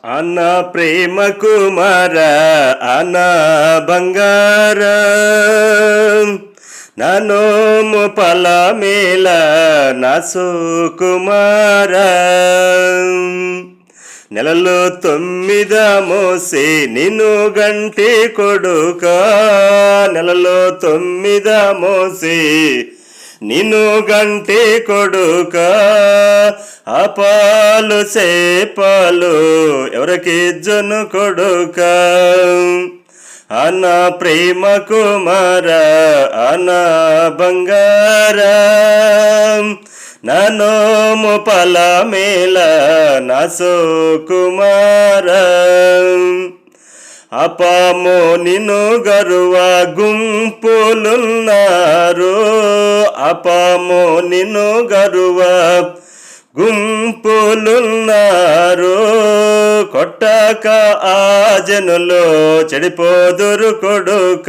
అన్న ప్రేమ కుమార అన్న బంగార ననోము పల మేల నసు కుమార నెలలో 9 మోసే నిన్ను గంటి కొడుక నెలలో 9 మోసే నిన్ను గంటి కొడుక అపాలు సేపాలు ఎవరికి జను కొడుక అన్న ప్రేమ కుమార అన్న బంగార ననోము పల మేల నసో కుమార అపామో నిన్ను గరువ గుంపులున్నారు అపామో నిన్ను గరువ గుంపులున్నారు కొట్టక ఆ జనులో చెడిపోదురు కొడుక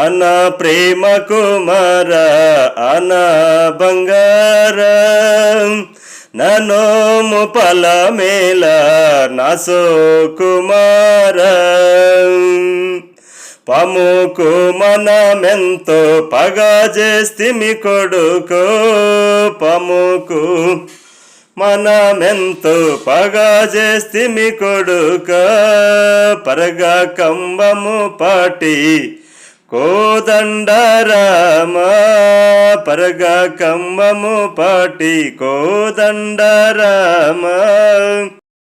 అన్న ప్రేమ కుమార అన్న బంగార ననోము పల మేల నసో కుమార పముకు మనమెంతో పగ చేస్తిమి కొడుకో పముకు మనమెంతో పగ చేస్తిమి కొడుక పరగా కంబము పాటి కోదండరామ పరగా కంబము పాటి కోదండరామ